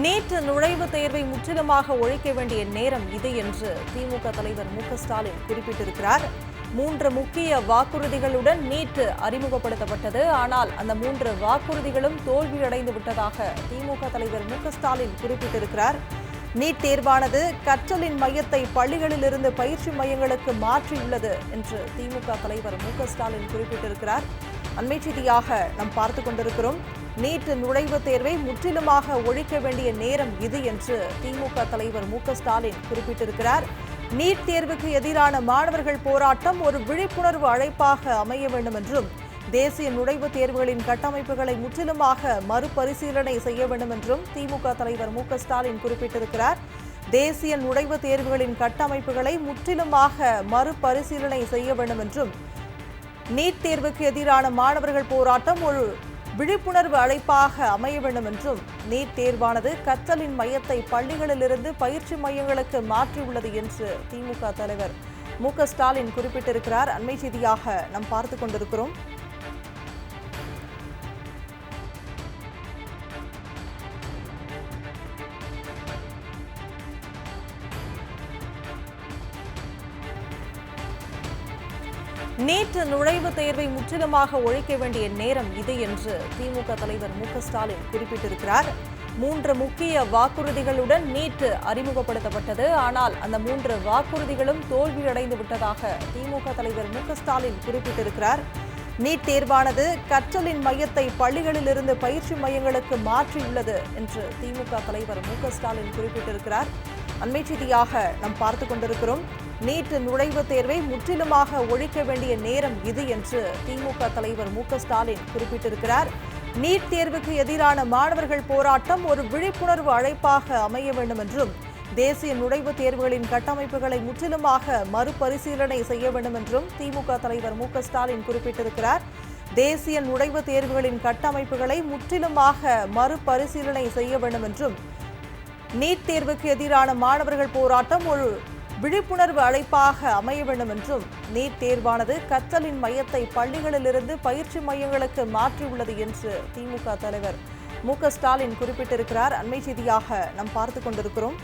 NEET நுழைவுத் தேர்வை முற்றிலுமாக ஒழிக்க வேண்டிய நேரம் இது என்று திமுக தலைவர் மு.க.ஸ்டாலின் குறிப்பிட்டிருக்கிறார். 3 முக்கிய வாக்குறுதிகளுடன் நீட் அறிமுகப்படுத்தப்பட்டது. ஆனால் அந்த 3 வாக்குறுதிகளும் தோல்வியடைந்து விட்டதாக திமுக தலைவர் மு.க.ஸ்டாலின் குறிப்பிட்டிருக்கிறார். நீட் தேர்வானது கற்றலின் மையத்தை பள்ளிகளிலிருந்து பயிற்சி மையங்களுக்கு மாற்றியுள்ளது என்று திமுக தலைவர் மு.க.ஸ்டாலின் குறிப்பிட்டிருக்கிறார். அண்மை செய்தியாக நாம் பார்த்துக் கொண்டிருக்கிறோம். நீட் நுழைவுத் தேர்வை முற்றிலுமாக ஒழிக்க வேண்டிய நேரம் இது என்று திமுக தலைவர் மு.க.ஸ்டாலின் குறிப்பிட்டிருக்கிறார். நீட் தேர்வுக்கு எதிரான மாணவர்கள் போராட்டம் ஒரு விழிப்புணர்வு அழைப்பாக அமைய வேண்டும் என்றும், தேசிய நுழைவுத் தேர்வுகளின் கட்டமைப்புகளை முற்றிலுமாக மறுபரிசீலனை செய்ய வேண்டும் என்றும் திமுக தலைவர் மு.க.ஸ்டாலின் குறிப்பிட்டிருக்கிறார். தேசிய நுழைவுத் தேர்வுகளின் கட்டமைப்புகளை முற்றிலுமாக மறுபரிசீலனை செய்ய வேண்டும் என்றும், நீட் தேர்வுக்கு எதிரான மாணவர்கள் போராட்டம் ஒரு விழிப்புணர்வு அழைப்பாக அமைய வேண்டும் என்றும், நீட் தேர்வானது கற்றலின் மையத்தை பள்ளிகளிலிருந்து பயிற்சி மையங்களுக்கு மாற்றியுள்ளது என்று திமுக தலைவர் மு.க.ஸ்டாலின் குறிப்பிட்டிருக்கிறார். அண்மை செய்தியாக நாம் பார்த்துக் கொண்டிருக்கிறோம். நீட் நுழைவுத் தேர்வை முற்றிலுமாக ஒழிக்க வேண்டிய நேரம் இது என்று திமுக தலைவர் மு.க.ஸ்டாலின் குறிப்பிட்டிருக்கிறார். 3 முக்கிய வாக்குறுதிகளுடன் நீட் அறிமுகப்படுத்தப்பட்டது. ஆனால் அந்த 3 வாக்குறுதிகளும் தோல்வியடைந்து விட்டதாக திமுக தலைவர் மு.க.ஸ்டாலின் குறிப்பிட்டிருக்கிறார். நீட் தேர்வானது கற்றலின் மையத்தை பள்ளிகளிலிருந்து பயிற்சி மையங்களுக்கு மாற்றியுள்ளது என்று திமுக தலைவர் மு.க.ஸ்டாலின் குறிப்பிட்டிருக்கிறார். அண்மை செய்தியாக நாம் பார்த்துக் கொண்டிருக்கிறோம். நீட் நுழைவுத் தேர்வை முற்றிலுமாக ஒழிக்க வேண்டிய நேரம் இது என்று திமுக தலைவர் மு.க.ஸ்டாலின் குறிப்பிட்டிருக்கிறார். நீட் தேர்வுக்கு எதிரான மாணவர்கள் போராட்டம் ஒரு விழிப்புணர்வு அழைப்பாக அமைய வேண்டும் என்றும், தேசிய நுழைவுத் தேர்வுகளின் கட்டமைப்புகளை முற்றிலுமாக மறுபரிசீலனை செய்ய வேண்டும் என்றும் திமுக தலைவர் மு.க.ஸ்டாலின் குறிப்பிட்டிருக்கிறார். தேசிய நுழைவுத் தேர்வுகளின் கட்டமைப்புகளை முற்றிலுமாக மறுபரிசீலனை செய்ய வேண்டும் என்றும், நீட் தேர்வுக்கு எதிரான மாணவர்கள் போராட்டம் ஒரு விழிப்புணர்வு அழைப்பாக அமைய வேண்டும் என்றும், நீட் தேர்வானது கற்றலின் மையத்தை பள்ளிகளிலிருந்து பயிற்சி மையங்களுக்கு மாற்றியுள்ளது என்று திமுக தலைவர் மு.க.ஸ்டாலின் குறிப்பிட்டிருக்கிறார். அண்மை செய்தியாக நாம் பார்த்துக் கொண்டிருக்கிறோம்.